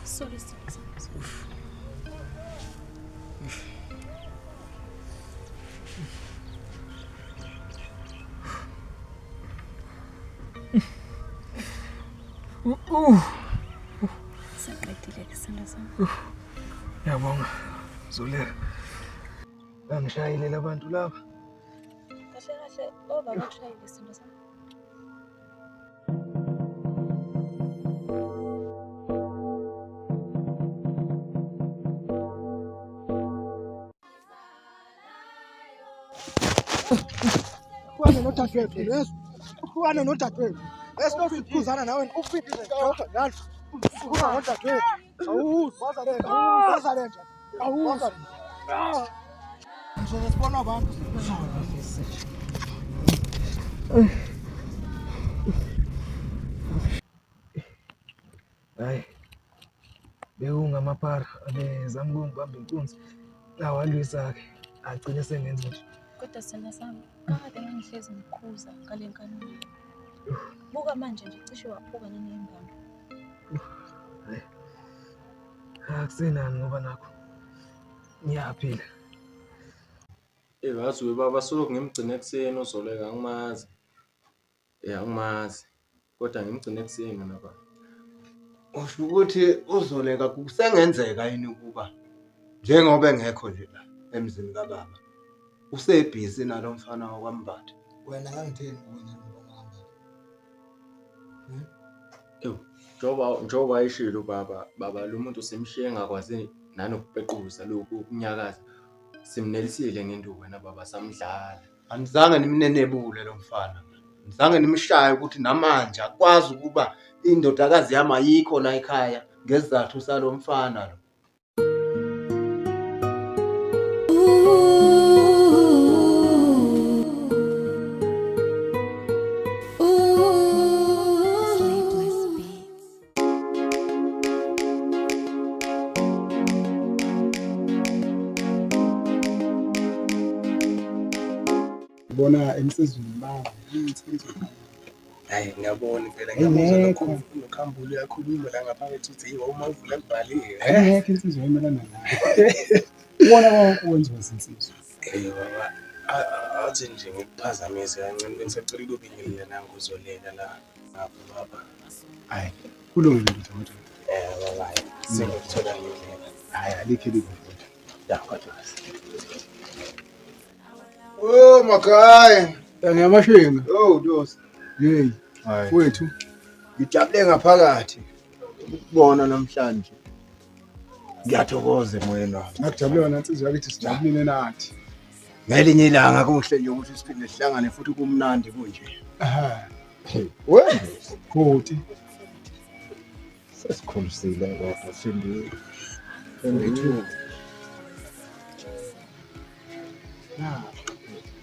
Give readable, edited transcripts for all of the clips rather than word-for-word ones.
Sorry. Sengqedile ke sithando sami. Ngiyabonga. Zoleka. Bangishayile labantu laba. Kahle obaba kushayile sithando sami. Kuhana nodadewethu leso. Kuhana nodadewethu. Esinokuphuzana nawe ufike ngakho ngalo. Kuhana nodadewethu. Awuzazaleka. Awuzazaleka. Awuzazaleka. Ngizosibona abantu. Hayi. Bekungamapara abezama ukungibamba inkunzi. Nawalwisa ke. Agcine sengenza nje. Kodwa sithando sami, kade ngihlezi ngikhuza ngale nkanulo. Buka manje nje cishe waphuka nanembamba. Hayi. Akusenani ngoba nakho ngiyaphila. Wazi baba solo ngimgcine ekseni uzoleka ngimazi. Ngimazi. Kodwa ngimgcine ekseni mina baba. Usho ukuthi uzoleka kusengenzeka yini ukuba njengoba engekho nje la emzini kababa usebhizi nalomfana wakwambatha. Wena ngangitheni wena ngomama? Njoba ayishilo baba lo muntu simshiye ngakwazi nanokupequza lokhu kunyakaza. Simnelisile ngenduku wena baba samdlala. Anizange nimnenebule lo mfana. Nizange nimshaye ukuthi namanje akwazi ukuba indodakazi yami ayikho la ekhaya ngesizathu salomfana lo. Bona emsizweni baba, insizwe. Hayi ngiyabona phela ngiyabona nokhambule yakhuluma la ngaphakathi uthi yiwa uma uvula kubhaliwe. Ngeke insizwe emelana nayo. Ubona konke okwenziwa zinsizwa. Baba athi nje ngikuphazamise kancane bengisacela ukubingelela nangu uzoleka la ngapha baba. Hayi, kulungile mfowethu. Baba sengithola ngiyela. Hayi alikho mfowethu. Ya kodwa. Oh makhaya. Ngiyamashinga. Oh Ndosi. Hey. Hayi. Wethu. Ngijabule ngaphakathi ukubona namhlanje. Ngiyathokoza emoyeni wami. Ngakujabula nansizwa yakithi sijabulile nathi. Ngelinye ilanga kuhle nje ukuthi siphinde sihlangane futhi kumnandi kunje. Aha. Wena Futhi sesikhulisile kodwa sindi. Ngithu.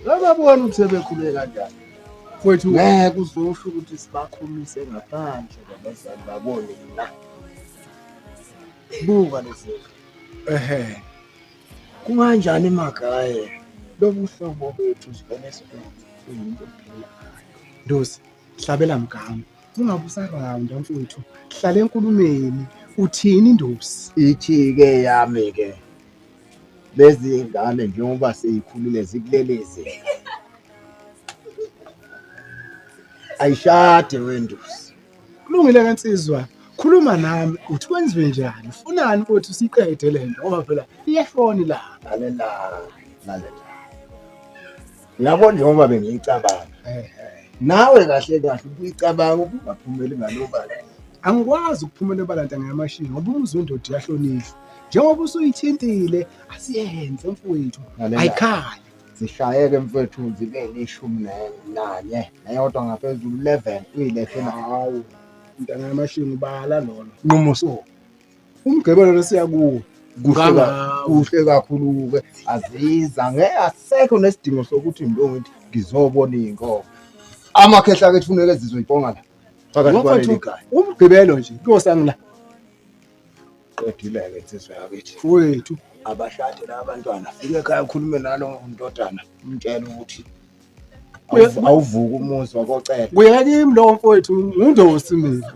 Lababona ukuthi sebekhuleke kanjani. Wethu Ngeke uzosho ukuthi sibakhumise ngaphandle babazali babone la. Buka lezi. Kunganjani emakhaya? Lobuhlobo bethu sibone sibuyinto phela. Ndosi, hlabela mgama. Ungabusa round mfowethu. Hlala enkulumeni. Uthini Ndosi? Ithi ke yami ke. Lezi ngane njengoba seyikhulile zikulelezi. Ayishade wendusi. Kulungile kansizwa. Khuluma nami uthi kwenziwe njani? Ufunani mfowethu siqede lento ngoba phela iyefoni la. Lalela. Yabo njengoba bengicabanga. Nawe kahle kahle ukuyicabanga ukungaphumeli ngalobala. Angikwazi ukuphumela ebalanta ngamashini ngoba umuzwe indoda yahlonishwa. Njengoba usuyithintile asiyenze mfowethu. Ayikhaya. Zishayeke mfowethu zibe lishumi nanye. Nayodwa ngaphezulu 11 uyilethela. Hawu. Mntana yamashini ubala lona. Nqumo so. Umgqibelo lesiyakuwo. Kuhle kakhulu ke aziza asekho nesidingo sokuthi ngithi ngizobona inkomo. Amakhehla ke kufuneka zizoyibonga la. Phakathi kwale ekhaya. Umgqibelo nje nkosami la. Qedile ke insizwe yakithi. Wethu Abashade la abantwana fike ekhaya ukhulume nalo ndodana umtshela ukuthi awuvuka umuzi wakocela. Kuya kimi lo mfowethu undosi mina.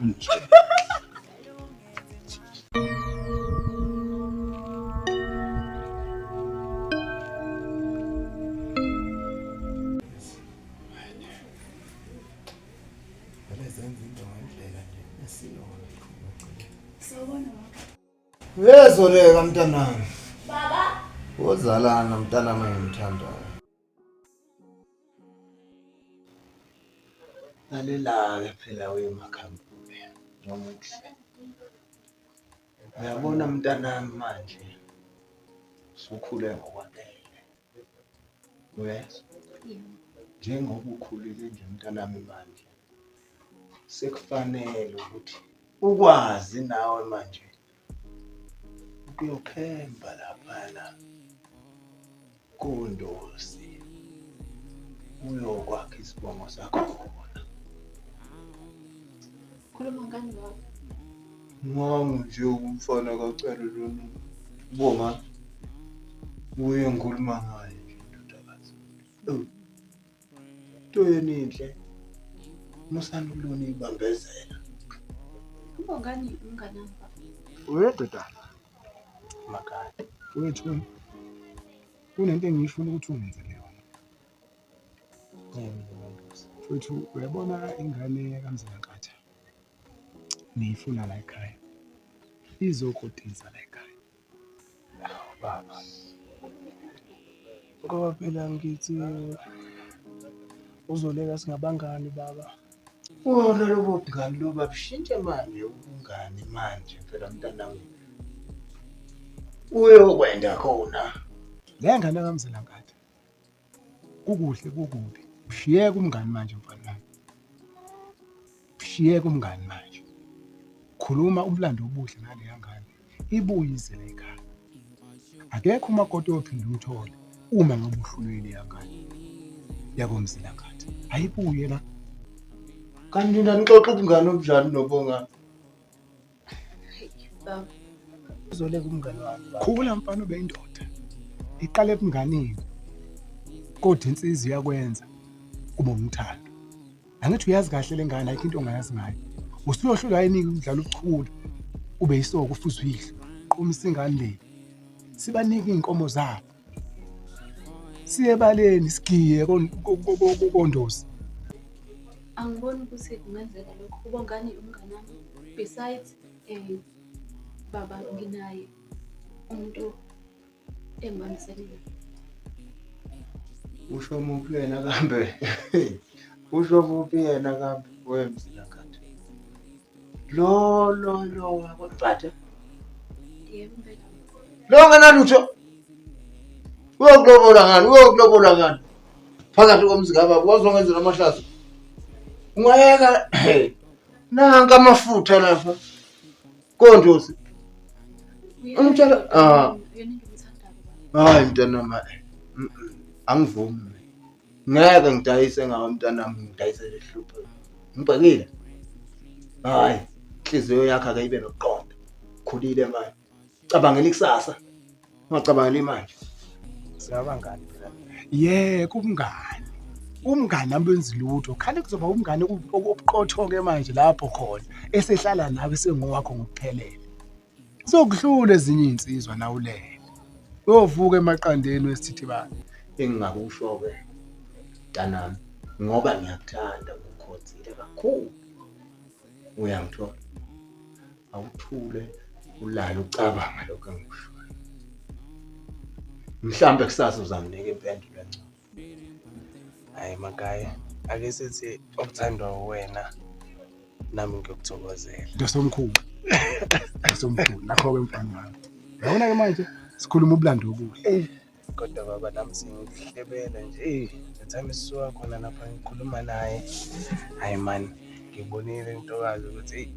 Uyezoleka mntanami. Baba. Wozalana mntanami engimthandayo. Lalela-ke phela wemakhambi nomuhle. Uyabona mntanami manje usukhule ngokwanele. Uyezwa? Njengoba ukhulile nje mntanami manje sekufanele ukuthi ukwazi nawe manje ukuyokhemba laphana kuNdosi uyokwakha isibongo sakho khona. Khuluma ngani baba? Ngiwangu nje umfana kacela lona ubonga uye ngikhuluma ngaye nje ndodakazi. Into yeninhle musana ulona ibambezela. Khuluma ngani umngane wami baba? Uyedodana Makade. wethu. Kunento engiyifuna ukuthi ungenzele yona. Mfowethu uyabona ingane kaMzankathi niyifuna la ekhaya. Izokotiza la ekhaya. Baba. Ngoba phela ngithi uzoleka singabangani baba. Wona lobo bungani loba bushintshe manje ubungani manje phela mntanami. Uyokwenda khona. Le ngane kaMzankathi kukuhle kukubi. Ushiyeke umngani manje mfana wami. Ushiyeke umngani manje. Khuluma umlando obuhle ngale ngane. Ibuye ize la ekhaya. Akekho umakoti ophinda umthole uma ngabe uhlulwile yangane. YakoMzankathi. Ayibuye la. Kanti nina nixoxa ubungani obunjani nobongani? Baba. Uzoleka umngane wami baba. Khula mfana ube indoda. Iqale ebunganeni. Kodwa insizwe iyakwenza kube umthando. Angithi uyazi kahle lengane ayikho into ongayazi ngayo. Usuyohlulwa yini umdlalo obuchule. Ube isoko futhi uyihlo. Qumisa ingane le. Sibanike inkomo zabo. Siye baleni sigiye koNdosi. Angiboni ukuthi kungenzeka lokho. Ubongani umngane wami. Besides baba nginaye umuntu engibambiselile. Usho muphi yena kambe? Usho muphi yena kambe weMzankathi? Lo wakwaphatha. Yebo mpela. Lo nganalutho. Uyokulobola ngani? Phakathi komzigaba wazongenzela amahlazo. Ungayeka nanka amafutha lapha. KoNdosi. Umtshela Yena into ngithandayo baba. Hayi mntanami. Angivumi. Ngeke ngidayise ngawo mntanami ngidayisele ihlupho. Ngibhekile. Hayi, inhliziyo yakhe ake ibe noqondo. Khulile manje. Cabangela ikusasa. Ungacabangeli manje. Singabangani phela. Kumngani. Umngani ambenzi lutho. Khale kuzoba umngane obuqotho ke manje lapho khona esehlala nawe sengowakho ngokuphelele. Sokuhlula ezinye insizwa nawulele. Uyovuka emaqandeni wesithibani. Engingakusho-ke mntanami ngoba ngiyakuthanda ukukhothile kakhulu. Uyangithola. Awuthule ulala ucabanga lokho engikushoyo. Mhlambe kusasa uzanginika impendulo engcono. Hayi makaya. Ake sithi okuthandwa wena nami ngiyokuthokozela. Ndosomkhulu. Ndosomkhulu nakho-ke mfana wami. Yabona-ke manje sikhuluma ubulando obuhle. Kodwa baba nami sengihlebela nje. The time sisuka khona lapha ngikhuluma naye. Hayi man, ngibonile intokazi ukuthi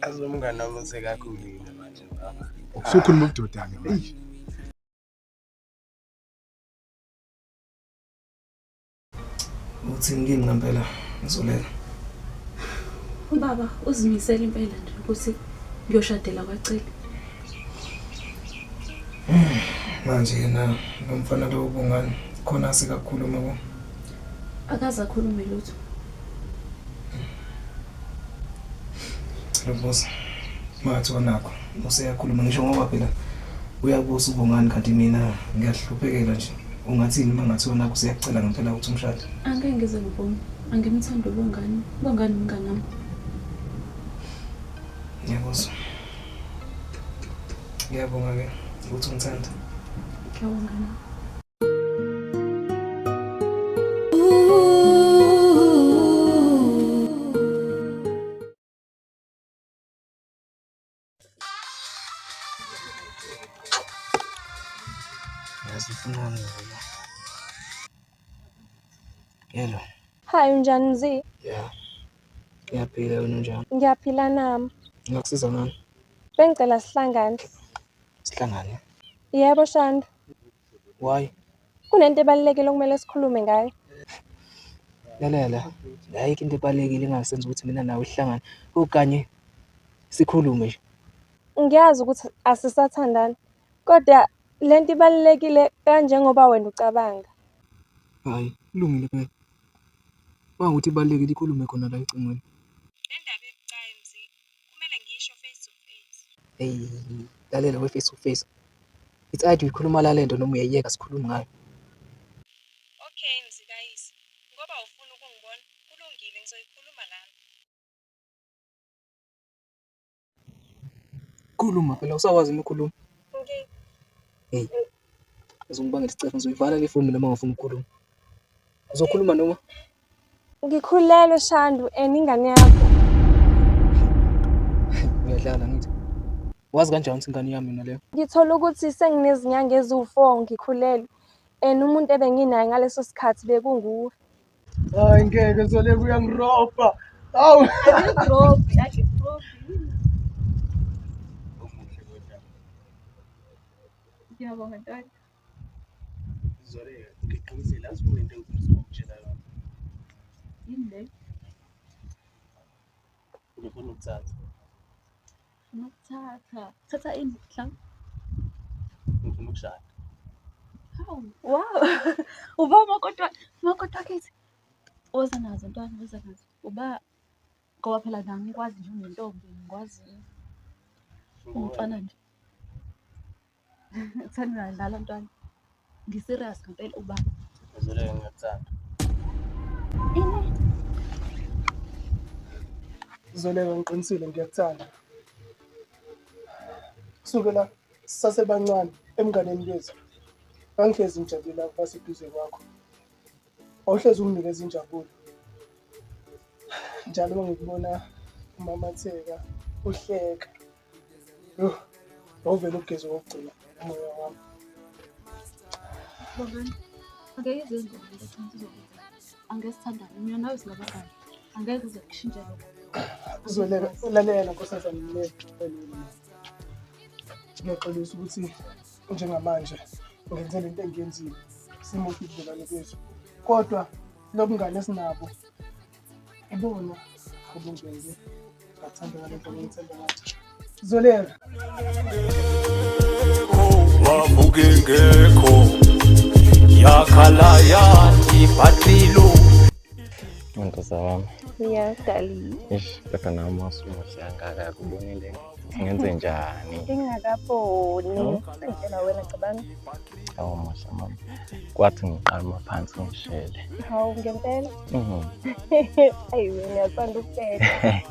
azomngane wami sekakhulile manje baba. Usukhuluma ubudoda-ke manje. Uthi ngini ngempela ngizoleka. Ubaba uzimisela impela nje ukuthi ngiyoshadela kwaCeli. Manje yena nomfana lo ubungani khona sikakhuluma ko. Akaze akhulume lutho. Boss, mathi wanakho useyakhuluma ngisho ngoba phela uyabusa ubungani kanti mina ngiyahluphekela nje. Ungathini mangathi wona useyacela ngempela ukuthi umshado? Angeke ngize ngivume. Angimthanda ubungani. Ubungani umnganami. Ngiyabuzwa. Ngiyabonga ke ukuthi ungithanda. Ngiyabonga. Yasifuna Hello. Hi, unjani Mzi? Yeah. Ngiyaphila wena njani? Ngiyaphila nami. Ngakusiza ngani? Bengicela sihlangane. Sihlangane. Yebo Shanda. Why? Kunento ebalulekile okumele sikhulume ngayo. Lalela. Ayikho into ebalekile engasenza ukuthi mina nawe sihlangane. Okanye sikhulume nje. Ngiyazi ukuthi asisathandani. Kodwa lento ibalulekile kanjengoba wena ucabanga. Hayi, kulungile phela. Mawukuthi ibalekile ikhulume khona la ecingweni. Le ndaba ebucayi Mzi. Kumele ngisho face to face. Hey, lalela we face to face. It's ID ukhuluma la lento noma uyayeka sikhuluma ngayo. Okay Mzi kayisi. Ngoba ufuna ukungibona, kulungile ngizoyikhuluma lana. Khuluma phela usakwazi ukukhuluma. Okay. Hey. Uzongibangela isicelo ngizoyivala le phone noma ungafuni ukukhuluma. Uzokhuluma noma? Ngikhulelwe Shandu ingane yakho. Ngiyadlala ngithi. Wazi kanjani ukuthi ingane yami mina leyo? Ngithola ukuthi senginezinyanga eziwu4 ngikhulelwe. Umuntu ebenginaye ngaleso sikhathi bekunguwe. Hayi ngeke zole kuyangiroba. Hawu. Ngiyabonga Ntanti. Zole ngiqinisile azifuna into engifuna ukutshela yona. Yini le? Ngifuna ukuthatha. Ngokuthatha. Thatha ini mhla? Ngifuna ukushada. Hawu. Wow. Uba makodwa kithi. Oza nazo Ntwana, oza nazo. Uba ngoba phela nami ngikwazi nje unentombi, ngikwazi umfana nje. Kuthanda ngidlala Ntwana. Ngiserious ngempela uba. Zole ngiyakuthanda. Ini? Zoleka ngiqinisile ngiyakuthanda. Kusukela sisasebancane emnganeni bethu. Angihlezi ngijabule lapha seduze kwakho. Awuhlezi unginikeza injabulo. Njalo uma ngikubona umamatheka, uhleka. Awuvela ugeze wokugcina umoya wami. Bongani. Angeke izenze ukuthi sizokwenza. Angeke sithandane. Mina nawe singabangani. Angeke kuze kushintshe lokho. Zoleka lalela nkosazana mle. Ngiyaxolisa ukuthi njengamanje ngenzele into engiyenzile. Simohle ubudlelwane bethu. Kodwa lobungane esinabo ibona kubungeke. Ngathanda ngalento engithanda ngathi. Zoleka. Wavuke ngekho yakhala yathi batrilo Ntoza wami. Ngiyadali. Ish, kodwa nami masuhle angaka kubonile. Ngenze njani? Ngingakaboni. Sengitshela wena cabanga. Awu masha mama. Kwathi ngiqala phansi ngishele. Hawu ngempela. Ayiwe ngiyathanda ukuphetha.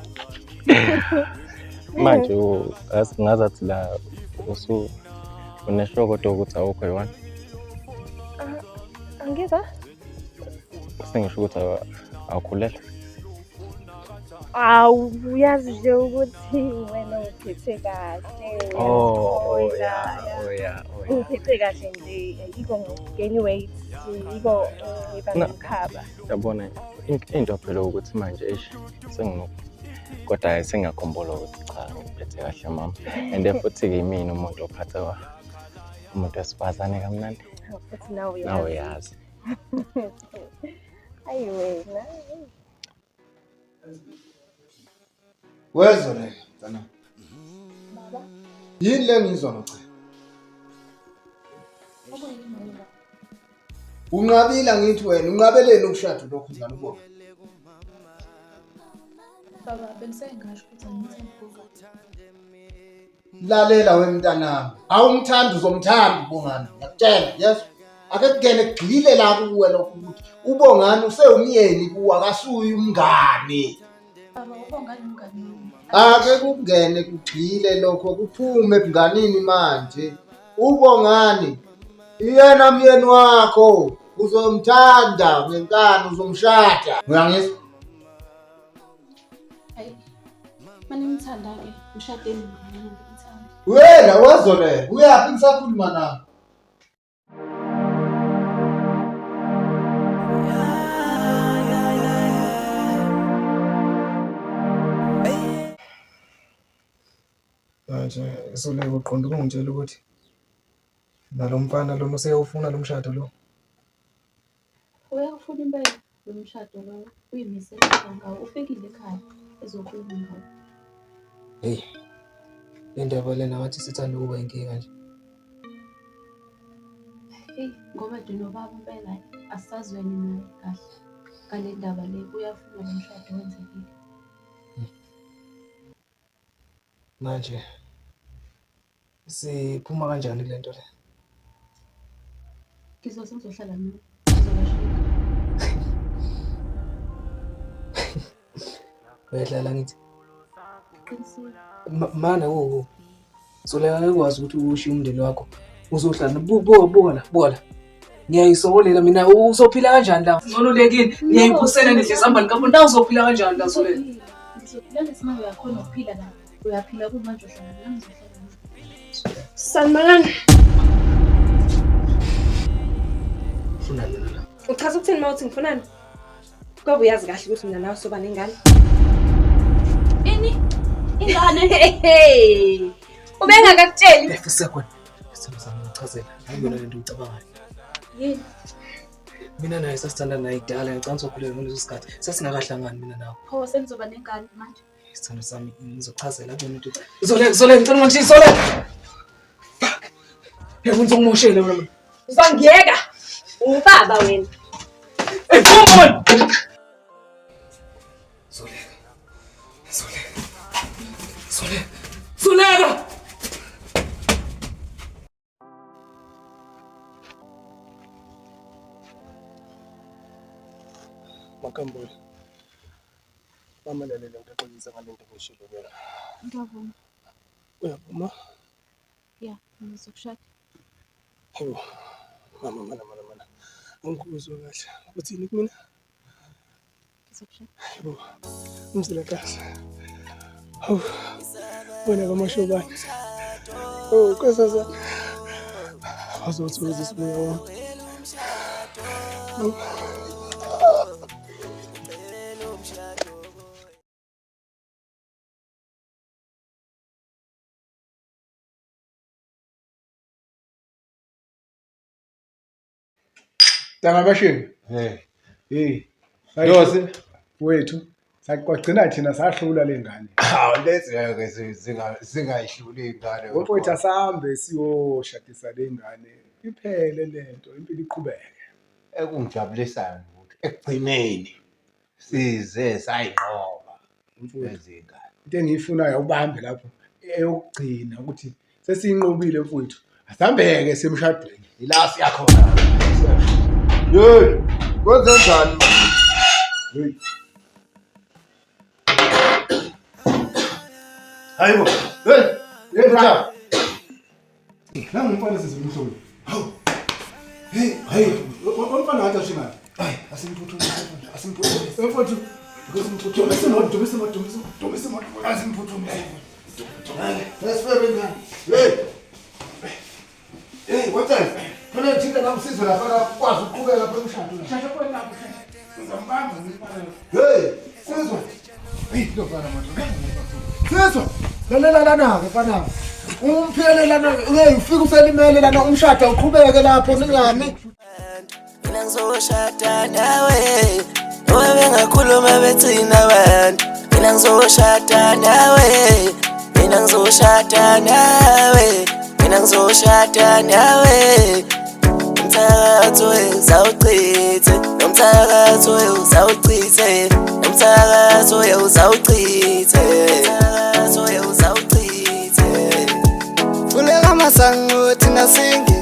Manje ngazathi la unesho kodwa ukuthi awukho yiwani. Angizwa? Sengisho ukuthi awukhulelwe. Awu uyazi nje ukuthi wena uphethe kahle. Yeah. Uphethe kahle nje. Yiko gain weight. Yiko ibangikhaba. Yabona into phela ukuthi manje kodwa sengiyakhumbula ukuthi cha ngiphethe kahle mama. And futhi ke mina umuntu ophatha umuntu wesifazane kamnandi. Futhi nawe yazi. Ayi wena. Wezoleka Ntsana. Baba. Yini le ngizwa nocha? Unqabile ngithi wena, unqabeleni ukushada lokho njalo ubona. Baba, bengisengasho ukuthi angithandi Bongani. Lalela wemntanami. Awumthanda uzomthanda uBongani. Ngiyakutshela, yes. Ake kungene kugxile la kuwe lokho ukuthi uBongani usewumyeni kuwa akasuyi umngane. Baba, uBongani umngani wami. Ake kungene kugxile lokho kuphume ebunganini manje. uBongani iyena myeni wakho, uzomthanda ngenkani uzomshada. Uyangizwa? Hayi. Manje ngithanda-ke, ngishadeni naye ngithanda. Wena wazole, uyaphi ngisakhuluma nawe? Manje Zoleka uqonda ukungitshela ukuthi nalo mfana lona useyawufuna lo mshado lo. Uyakufuna impela lo mshado lo, uyimisele ngawo, ufikile ekhaya ezokhuluma ngawo. Hey. Indaba lena ngathi sithanda ukuba inkinga nje. Hey, ngoba nje nobaba impela asazweni naye kahle. Ngale ndaba le uyafuna lo mshado wenzekile. Manje siphuma kanjani kule nto le? Ngizohlala nawe. Ngizobashiyeka. Uyadlala ngithi. Qinisile. Mana wo. Zoleka akwazi ukuthi ushiye umndeni wakho. Uzohlala buka la. Ngiyayisokolela mina uzophila kanjani la? Ngolulekile. Ngiyayiphusela nje sihamba kapo ndawo uzophila kanjani la Zoleka? Ngizophila lesimanje uyakhona ukuphila la. Uyaphila kumanje uhlala nami ngizohlala nawe. Sanibonani. Ufunani la? Uchaza ukuthini mawuthi ngifunani? Ngoba uyazi kahle ukuthi mina nawe soba nengane. Ini? Ingane? Ubengakakutsheli. Sekhona. Sizama ukuchazela. Ayibona lento uyicabangayo. Yini? Mina naye sasithanda naye kudala ngicela sokhuleka ngaleso sikhathi. Sasingakahlangani mina nawe. Pho senizoba nengane manje. Isithando sami ngizochazela abona ukuthi Zoleka ngicela manje Zoleka. Fuck. Ngikuzomoshela wena. Uzangiyeka. Ubaba wena. Hey, come on. Zoleka. Makambule. Mama lalela ngixolisa ngalento engishilo kuwena. Ngiyavuma. Uyavuma? Ya, ngizokushada. Hayibo. Mama. Angikuzwa kahle. Uthini kumina? Ngizokushada. Hayibo. Umzilakazi. Hawu. Wena kamashobani. Oh, Nkosi. Azothola isibuya wami. Tangabashini. Hey. Dosi wethu sakwagcina thina sahlula lengane. Hawu lezeke zingayihluli ingane. Wofowethu asambe siyoshadisa lengane. Iphele lento, impilo iqhubeke. Ekungijabulisayo ukuthi ekugcineni size sayinqoba lezi ngane. Into engiyifunayo ubambe lapho eyokugcina ukuthi sesiyinqobile mfowethu. Asambeke semshadweni. Ila siyakhona. Hey, kwenze njani manje? Hey. Hayibo. Hey, brother. Nangu umfana sizimhlolo. Hawu. Hey, umfana wathi ashingana. Hayi, asimphuthumisa. Mfowethu, Dumisa moto. Asimphuthumisa. Lesifere ngani? Hey, what's that? Khona thina namsizo lapha kwazi ukuqhubeka lapha emshado. shasha kwena lapho. Ngizambamba ngifana. Hey, sizwe. Hey, ndofana manje. Sizwe. Lalela lana ke mfana. Umphele lana, ufika uselimele lana umshado uqhubeke lapho ningami. Mina ngizoshada nawe. Nowe bengakhuluma bethina abantu. Mina ngizoshada nawe. Mina ngizoshada nawe. Mina ngizoshada nawe. nomthakathi uzawuchithe, nomthakathi uzawuchithe, nomthakathi uzawuchithe, nomthakathi uzawuchithe. Kuleka masango thina singe,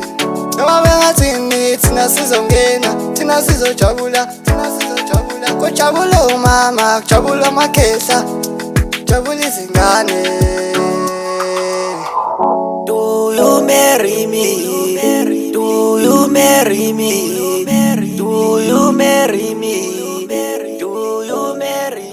noma bengathini thina sizongena, thina sizojabula, thina sizojabula. Kujabula umama, kujabula amakhehla, kujabula izingane. Do you marry me? Do you marry me? Do you marry me? Do you marry me?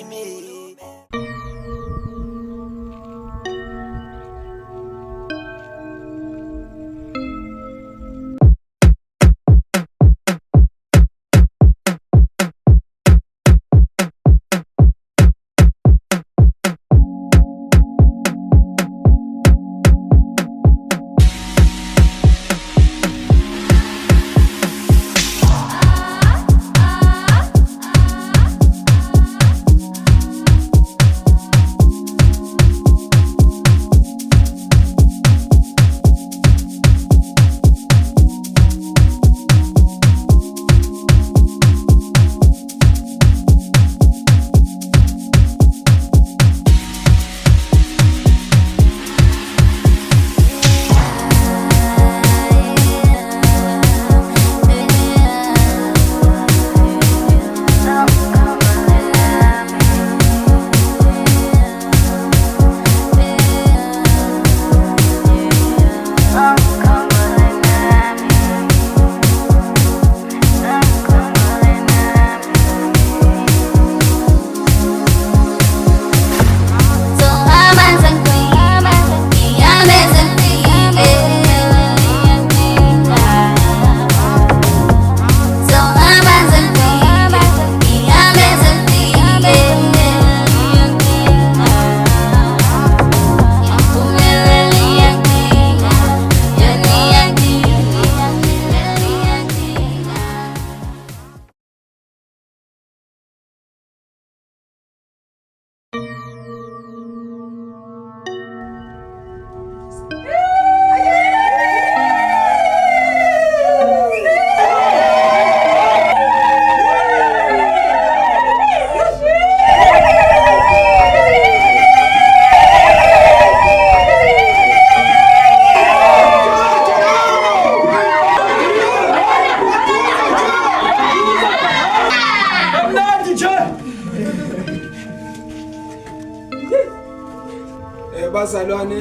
Bazalwane,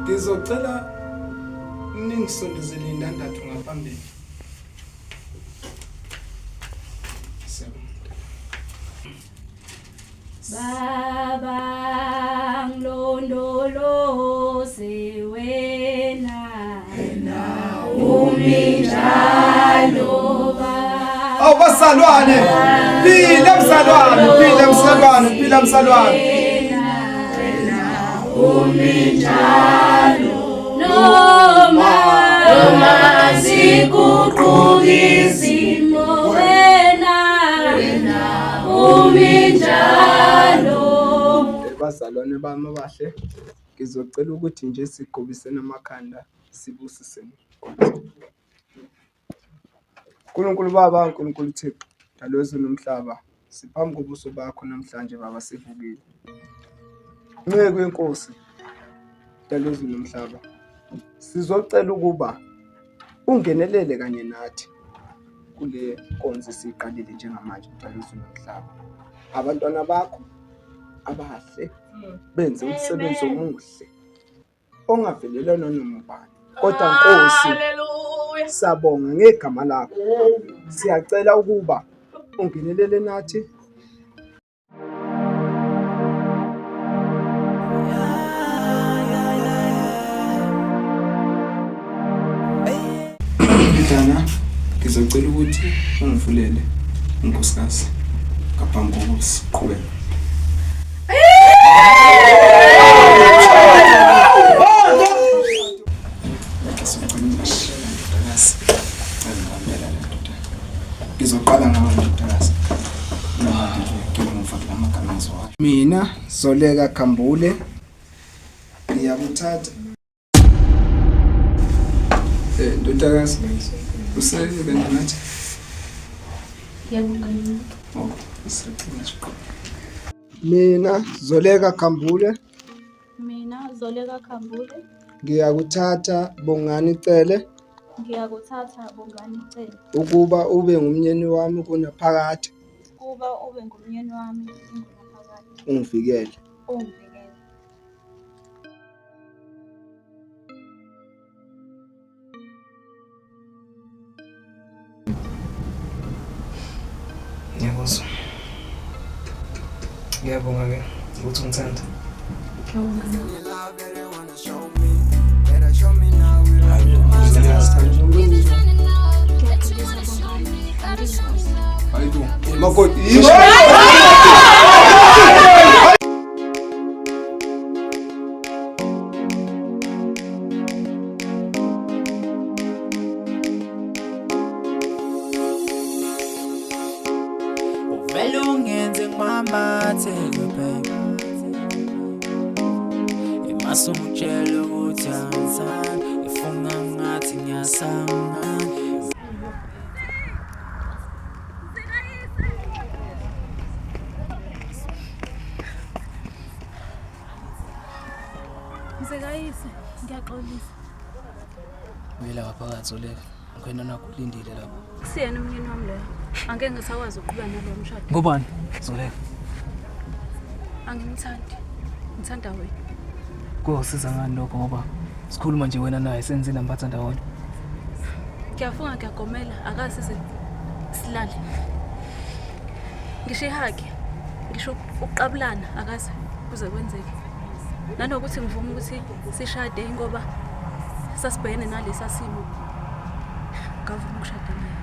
ngizocela ningisondezele indandatho ngaphambili. Baba ngilondoloze wena uminjalo baba. Awu bazalwane, phila mzalwane, phila mzalwane, phila mzalwane. Uminjalo noma ziguqukizimo wena uminjalo. Bazalwane bami abahle, ngizocela ukuthi nje sigqobisene amakhanda sibusisene. Nkulunkulu Baba, Nkulunkulu Thixo, Dalo wezulu nomhlaba, siphambi kobuso bakho namhlanje Baba sivukile. Nceke kwenkosi, Dalo wezulu nomhlaba, sizocela ukuba ungenelele kanye nathi kule nkonzo esiqalile njengamanje Dalo wezulu nomhlaba. Abantwana bakho abahle benze umsebenzi omuhle ongavelelana noma ubani, kodwa Nkosi sabonga ngegama lakho, siyacela ukuba ungenelele nathi. Mntana, ngizocela ukuthi ungivulele unkosikazi ngaphambi kokusiqhubeka. Ngizoqala ngawe ndodakazi. Mina Zoleka Khambule ngiyakuthatha ndodakazi Usebenza ngathi? Yebo ngani. Oh, usebenza qho. Mina Zoleka Khambule Mina Zoleka Khambule ngiyakuthatha Bongani Cele ngiyakuthatha Bongani Cele ukuba ube ngumnyeni wami kunaphakade kuba ube ngumnyeni wami ingunaphakade ungivikele. ungivikele. Ngiyabuzwa. Ngiyabonga ke ukuthi ungithanda. Makoti Uvela ungenze ngimamathe baby Imasungitshela ukuthi angizange ngifuna ngathi ngiyasanga Msekayise ngiyaxolisa. Uyela ngaphakathi Zoleka. Ngikhona nakho kulindile lapho. Siyena umnyeni wami loyo. Angeke ngisakwazi ukuqhubeka nalo mshado. Ngobani? Zoleka. Angimthandi. Ngithanda wena. Kosiza ngani lokho ngoba sikhuluma nje wena naye senze namphatha ndawonye. Ngiyafunga ngiyagomela akasize silale. Ngisho ihage. Ngisho ukuqabulana akaze kuze kwenzeke. Nanokuthi ngivuma ukuthi sishade ngoba sasibhekene nalesa simo. Ngavuma ukushada naye.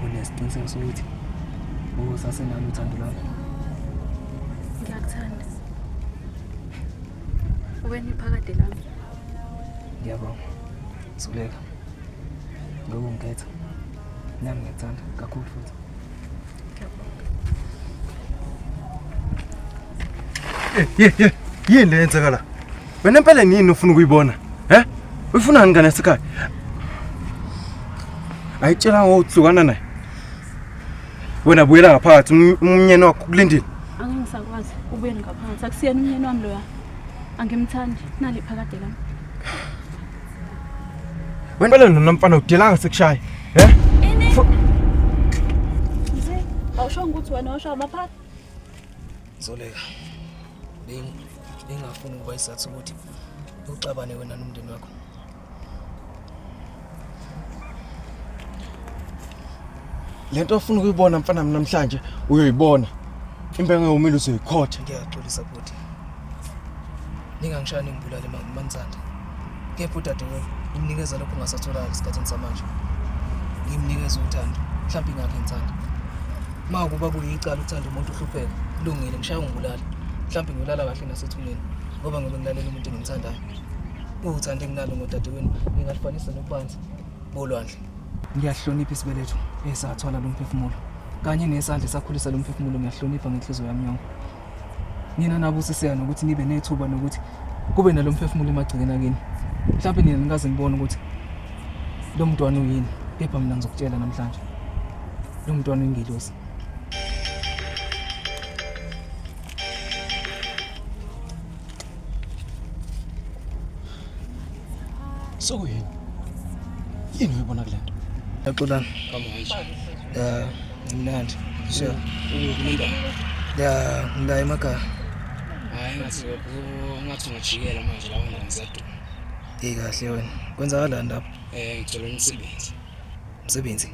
Unesiqiniseko sokuthi usasenalo uthando lwakho. Ngiyakuthanda. Wena iphakade lami. Ngiyabonga. Zoleka. Ngoba ungikhetha. Nami ngiyethanda kakhulu futhi. Yini lenzakala? Wena impela yini ufuna ukuyibona? Uyifuna ngani esekhaya? Ayitshela ngokuhlukana naye. Wena buyela ngaphakathi umnyeni wakho kulindile. Angeke ngisakwazi ubuyela ngaphakathi. Akusiyena umnyeni wami loya. Angimthandi nali phakade lami. Wena phela nomfana udelanga sekushaya. Awusho ukuthi wena washo amaphakathi? Zoleka. Bengafuni ukuba isathu ukuthi uxabane wena nomndeni wakho. Lento ofuna ukuyibona mfana mina namhlanje uyoyibona. Impenge yomile uzoyikhotha. Ngiyaxolisa futhi. Ningangishani ngibulale manithanda. Kepha udade wena imnikeza lokho ungasatholanga isikhathini samanje. Ngimnikeza uthando. Mhlawumbe ingakho ngithanda. Makuba kuyicala uthanda umuntu uhlupheka. Kulungile ngishaya ngibulale. Mhlawumbe ngilala kahle nasethuneni ngoba ngoba ngilalela umuntu engimthandayo. Uthanda enginalo ngodade wenu ngingalifanisa nokubanzi bolwandle. Ngiyahlonipha isibeletho esathola lo mphefumulo. Kanye nesandla sakhulisa lo mphefumulo ngiyahlonipha ngenhliziyo yami yonke. Nina nabo sisiyana ukuthi nibe nethuba nokuthi kube nalo mphefumulo emagcikeni akini. Mhlawumbe nina nikaze ngibone ukuthi lo mntwana uyini. Kepha mina ngizokutshela namhlanje. Lo mntwana uyingelosi. So yini uyibona kule nto? Yaxolana. Mnandi. Sure. Ngila emakhaya. Hayi ngathi ngajikela manje la wena ngisaduma. Kahle wena. Kwenzakalani lapho? Ngithola umsebenzi. Umsebenzi?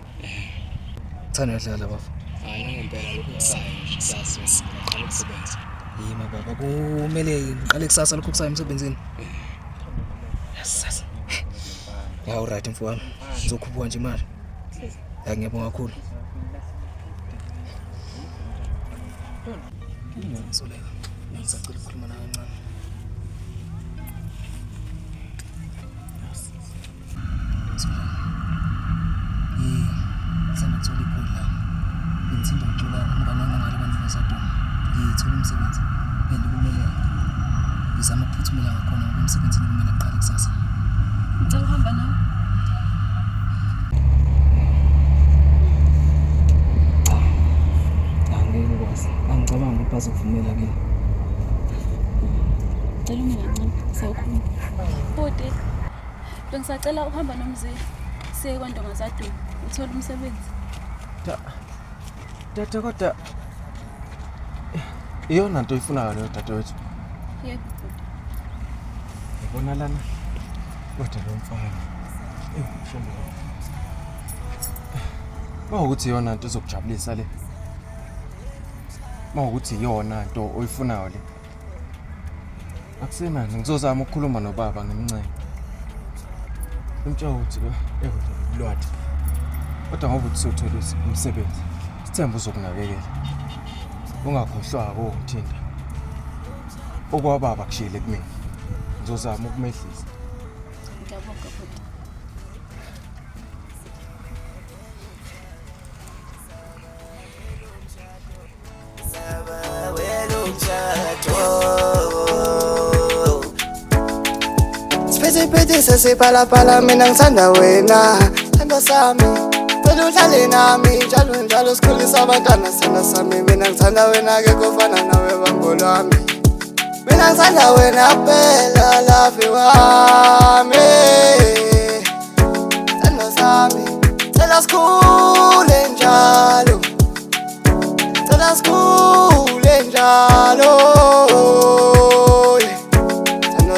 Thana uyadlala bafo. Hayi ngempela lokho kusayo nje kusasa ngaqala ukusebenza. Yima baba kumele ngiqale kusasa lokho kusayo emsebenzini. Sasa. Ya alright mfowami. Ngizokhupha nje imali. Ngiyabonga kakhulu. Zoleka. Ngisacela ukukhuluma nawe kancane. Sangathola iphula. Ngithanda ukucula umngane wami ngale bandla zaDuma. Ngithola umsebenzi. And kumele ngizama ukuphuthumela ngakhona ngoba umsebenzi kumele uqale kusasa. Ngicela uhamba nawe. bazokuvumela kini. Cela uma kancane sawukhuluma. Futhi bengisacela uhamba nomzila siye kwaNdonga Zaduma uthola umsebenzi. Tata kodwa iyona nto ifunayo leyo dadewethu. Yebo. Yabona lana kodwa lo mfana. Shembe. Mawukuthi iyona nto ezokujabulisa le. Mawukuthi iyona nto oyifunayo le. Akusenani ngizozama ukukhuluma nobaba ngimncane. Umtshela ukuthi ekulwathi. Kodwa ngoba uthi uthola umsebenzi. Sithemba uzokunakekela. Ungakhohlwako ukuthinta. Okwababa kushiyele kumina. Ngizozama ukumehlisa. Ngiyabonga futhi. Siphethephethe sesiphalaphala mina ngithanda wena thanda sami cela uhlale nami njalo njalo sikhulisa abantwana sithanda sami mina ngithanda wena ke kufana nawe bango lwami mina ngithanda wena phela lafi wami thanda sami cela sikhule njalo cela sikhule njalo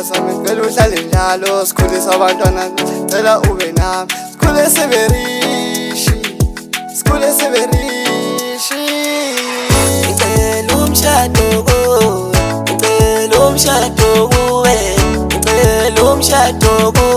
sami ngicela uhlale njalo sikhulisa abantwana cela ube nami sikhule seberishi ngicela umshado kuwe ngicela umshado kuwe ngicela umshado kuwe